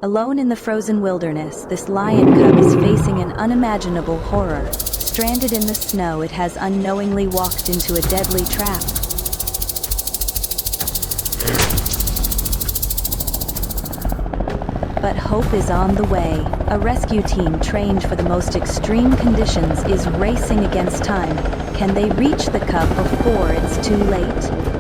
Alone in the frozen wilderness, this lion cub is facing an unimaginable horror. Stranded in the snow, it has unknowingly walked into a deadly trap. But hope is on the way. A rescue team trained for the most extreme conditions is racing against time. Can they reach the cub before it's too late?